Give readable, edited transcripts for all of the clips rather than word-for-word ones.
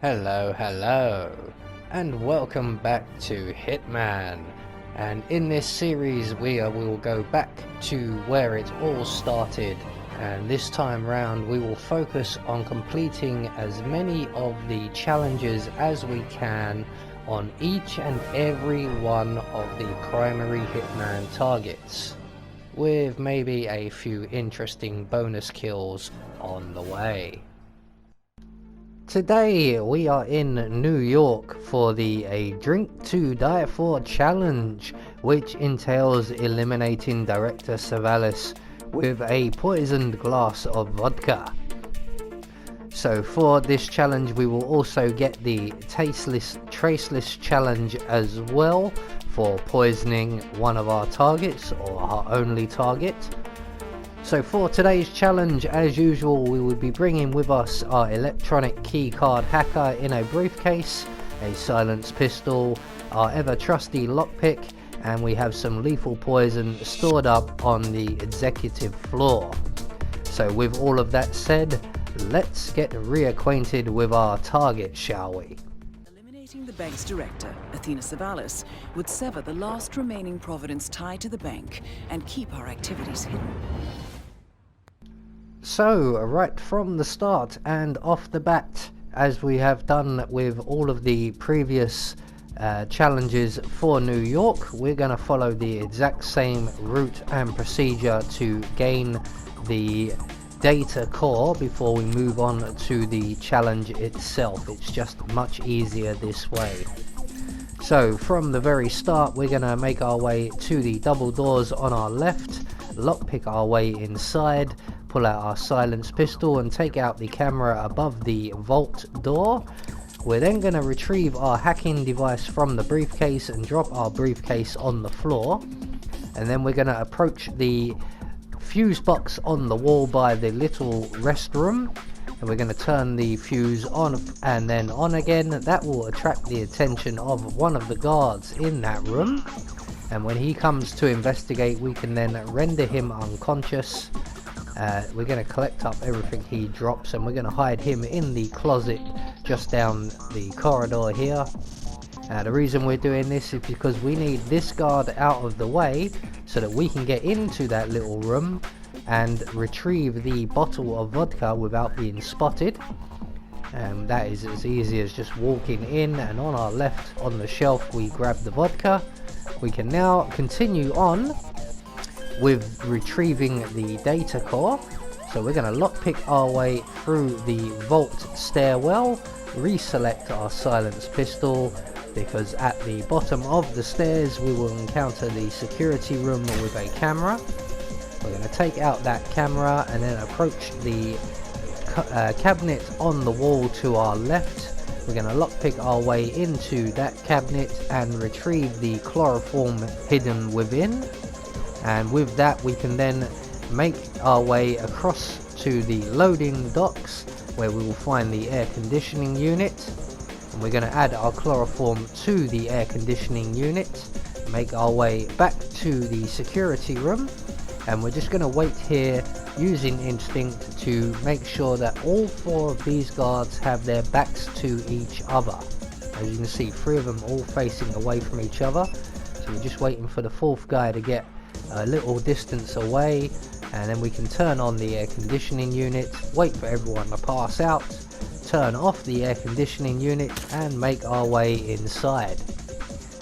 Hello, and welcome back to Hitman. And in this series, we will go back to where it all started. And this time round, we will focus on completing as many of the challenges as we can on each and every one of the primary Hitman targets, with maybe a few interesting bonus kills on the way. Today we are in New York for the A Drink to Die For challenge, which entails eliminating Director Savalas with a poisoned glass of vodka. So for this challenge we will also get the Tasteless Traceless challenge as well, for poisoning one of our targets, or our only target. So for today's challenge, as usual, we will be bringing with us our electronic keycard hacker in a briefcase, a silenced pistol, our ever trusty lockpick, and we have some lethal poison stored up on the executive floor. So with all of that said, let's get reacquainted with our target, shall we? Eliminating the bank's director, Athena Savalas, would sever the last remaining Providence tie to the bank and keep our activities hidden. So, right from the start and off the bat, as we have done with all of the previous challenges for New York, we're going to follow the exact same route and procedure to gain the data core before we move on to the challenge itself. It's just much easier this way. So, from the very start, we're going to make our way to the double doors on our left, lockpick our way inside, pull out our silenced pistol and take out the camera above the vault door. We're then going to retrieve our hacking device from the briefcase and drop our briefcase on the floor, and then we're going to approach the fuse box on the wall by the little restroom, and we're going to turn the fuse on and then on again. That will attract the attention of one of the guards in that room, and when he comes to investigate, we can then render him unconscious. We're going to collect up everything he drops, and we're going to hide him in the closet just down the corridor here. The reason we're doing this is because we need this guard out of the way so that we can get into that little room and retrieve the bottle of vodka without being spotted. That is as easy as just walking in, and on our left on the shelf we grab the vodka. We can now continue on with retrieving the data core. So we're going to lockpick our way through the vault stairwell, reselect our silenced pistol, because at the bottom of the stairs we will encounter the security room with a camera. We're going to take out that camera and then approach the cabinet on the wall to our left. We're going to lockpick our way into that cabinet and retrieve the chloroform hidden within. And with that we can then make our way across to the loading docks, where we will find the air conditioning unit, and we're going to add our chloroform to the air conditioning unit, make our way back to the security room, and we're just going to wait here using instinct to make sure that all four of these guards have their backs to each other. As you can see, three of them all facing away from each other, so we're just waiting for the fourth guy to get a little distance away, and then we can turn on the air conditioning unit, wait for everyone to pass out, turn off the air conditioning unit and make our way inside.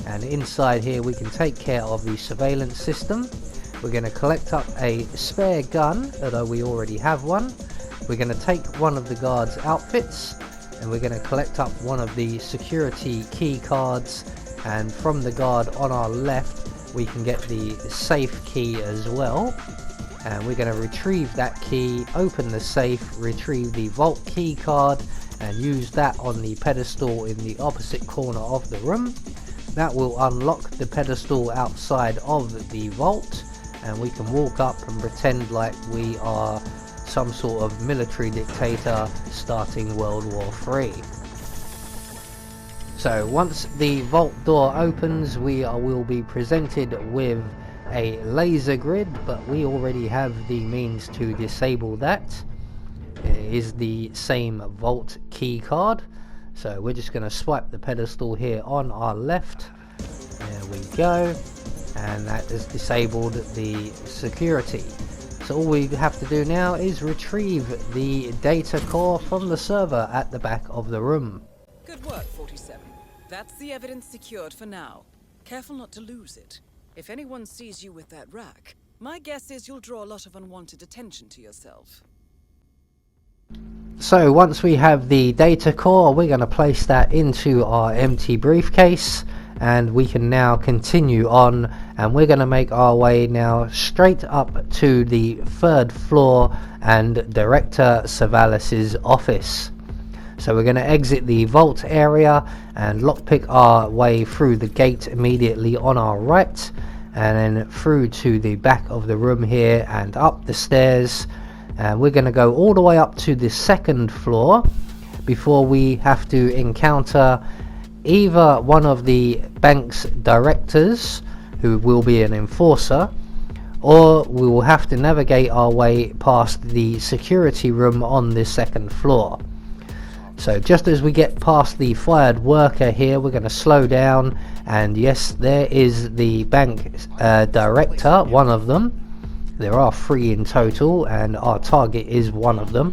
And inside here we can take care of the surveillance system. We're going to collect up a spare gun, although we already have one. We're going to take one of the guards' outfits, and we're going to collect up one of the security key cards, and from the guard on our left we can get the safe key as well. And we're going to retrieve that key, open the safe, retrieve the vault key card, and use that on the pedestal in the opposite corner of the room. That will unlock the pedestal outside of the vault, and we can walk up and pretend like we are some sort of military dictator starting World War III. So once the vault door opens, we will be presented with a laser grid, but we already have the means to disable that. It is the same vault key card, So we're just going to swipe the pedestal here on our left. There we go. And that has disabled the security. So all we have to do now is retrieve the data core from the server at the back of the room. Good work, 47. That's the evidence secured for now. Careful not to lose it. If anyone sees you with that rack, my guess is you'll draw a lot of unwanted attention to yourself. So once we have the data core, we're going to place that into our empty briefcase, and we can now continue on, and we're going to make our way now straight up to the 3rd floor and Director Savalas's office. So we're going to exit the vault area and lockpick our way through the gate immediately on our right, and then through to the back of the room here and up the stairs. And we're going to go all the way up to the 2nd floor before we have to encounter either one of the bank's directors, who will be an enforcer, or we will have to navigate our way past the security room on the 2nd floor. So just as we get past the fired worker here, we're going to slow down, and yes, there is the bank director, one of them. There are 3 in total, and our target is one of them.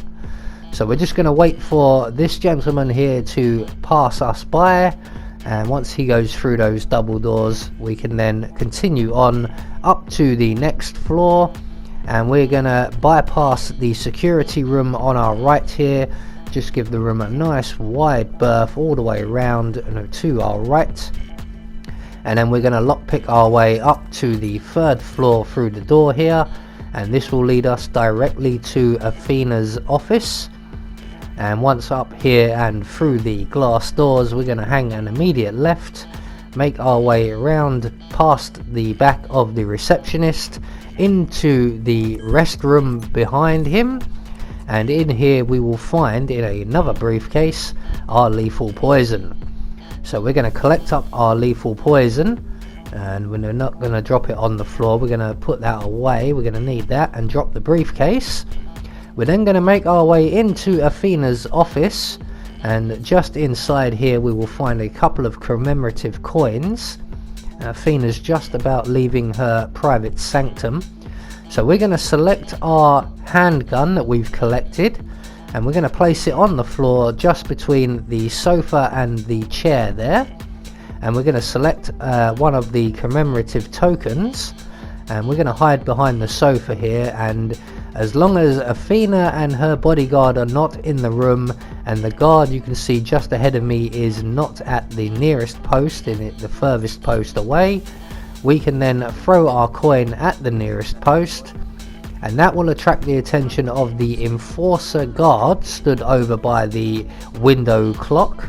So we're just going to wait for this gentleman here to pass us by, and once he goes through those double doors, we can then continue on up to the next floor, and we're going to bypass the security room on our right here. Just give the room a nice wide berth all the way around and to our right, and then we're going to lockpick our way up to the 3rd floor through the door here, and this will lead us directly to Athena's office. And once up here and through the glass doors, we're going to hang an immediate left, make our way around past the back of the receptionist into the restroom behind him. And in here we will find, in another briefcase, our lethal poison. So we're going to collect up our lethal poison, and we're not going to drop it on the floor. We're going to put that away. We're going to need that, and drop the briefcase. We're then going to make our way into Athena's office, and just inside here we will find a couple of commemorative coins. Athena's just about leaving her private sanctum. So we're going to select our handgun that we've collected, and we're going to place it on the floor just between the sofa and the chair there. And we're going to select one of the commemorative tokens, and we're going to hide behind the sofa here. And as long as Athena and her bodyguard are not in the room, and the guard you can see just ahead of me is not at the nearest post, the furthest post away, we can then throw our coin at the nearest post, and that will attract the attention of the enforcer guard stood over by the window clock.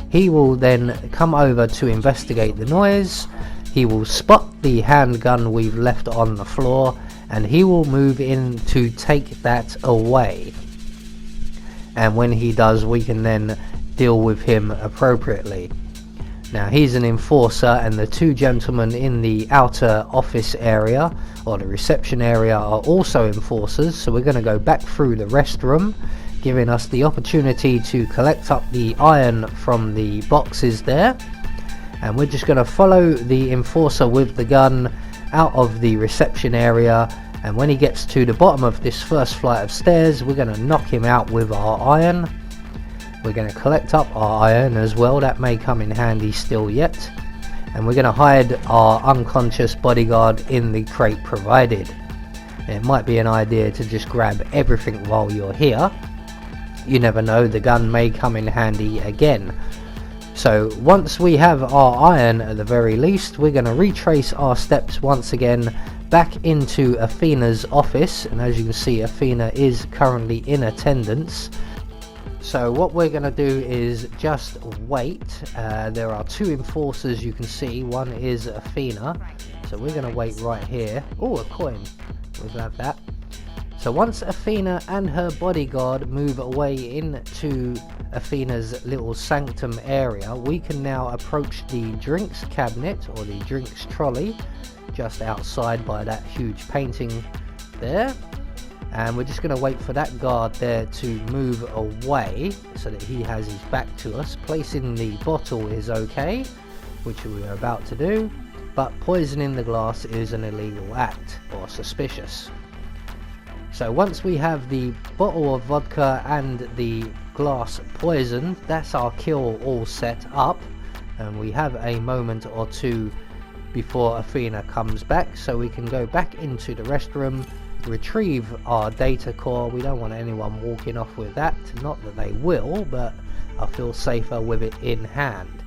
He will then come over to investigate the noise. He will spot the handgun we've left on the floor, and he will move in to take that away. And when he does, we can then deal with him appropriately. Now he's an enforcer, and the 2 gentlemen in the outer office area, or the reception area, are also enforcers. So we're going to go back through the restroom, giving us the opportunity to collect up the iron from the boxes there. And we're just going to follow the enforcer with the gun out of the reception area, and when he gets to the bottom of this first flight of stairs, we're going to knock him out with our iron. We're going to collect up our iron as well, that may come in handy still yet. And we're going to hide our unconscious bodyguard in the crate provided. It might be an idea to just grab everything while you're here. You never know, the gun may come in handy again. So once we have our iron at the very least, we're going to retrace our steps once again back into Athena's office. And as you can see, Athena is currently in attendance. So what we're going to do is just wait. There are 2 enforcers you can see. One is Athena. So we're going to wait right here. Oh, a coin. We'll have that. So once Athena and her bodyguard move away into Athena's little sanctum area, we can now approach the drinks cabinet, or the drinks trolley, just outside by that huge painting there. and we're just going to wait for that guard there to move away so that he has his back to us. Placing the bottle is okay, which we are about to do, but poisoning the glass is an illegal act, or suspicious. So once we have the bottle of vodka and the glass poisoned, that's our kill all set up, and we have a moment or two before Athena comes back, so we can go back into the restroom, retrieve our data core. We don't want anyone walking off with that, not that they will, but I feel safer with it in hand.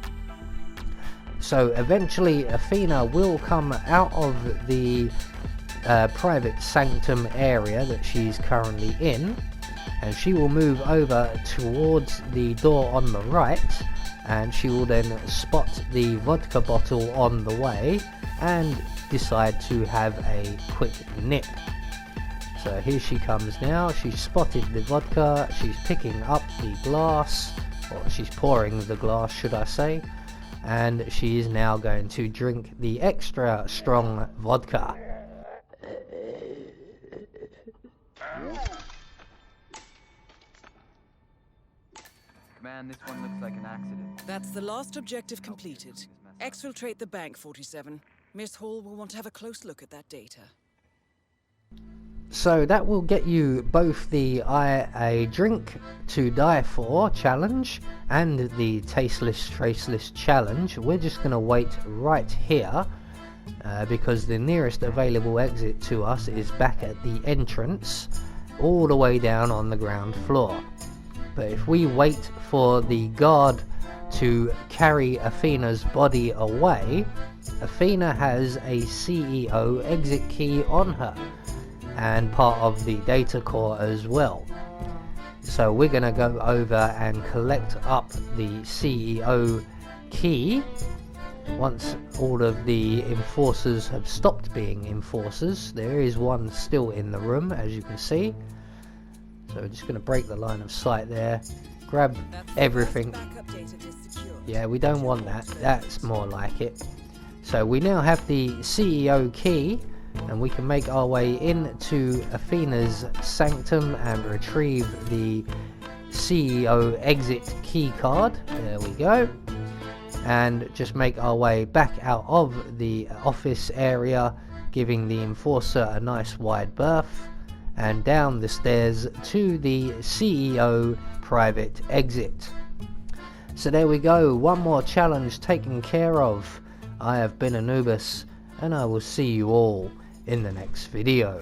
So eventually Athena will come out of the private sanctum area that she's currently in, and she will move over towards the door on the right, and she will then spot the vodka bottle on the way and decide to have a quick nip. So here she comes now. She's spotted the vodka, she's picking up the glass, or she's pouring the glass should I say, and she is now going to drink the extra strong vodka. Man, this one looks like an accident. That's the last objective completed. Exfiltrate the bank, 47. Miss Hall will want to have a close look at that data. So that will get you both the a drink to die for challenge and the tasteless traceless challenge. We're just going to wait right here because the nearest available exit to us is back at the entrance, all the way down on the ground floor. But if we wait for the guard to carry Athena's body away, Athena has a CEO exit key on her and part of the data core as well. So we're going to go over and collect up the CEO key once all of the enforcers have stopped being enforcers. There is one still in the room, as you can see. So we're just going to break the line of sight there, grab everything. Yeah, we don't want that, that's more like it. So we now have the CEO key, and we can make our way into Athena's sanctum and retrieve the CEO exit key card. There we go. And just make our way back out of the office area, giving the enforcer a nice wide berth, and down the stairs to the CEO private exit. So there we go, one more challenge taken care of. I have been Anubis, and I will see you all in the next video.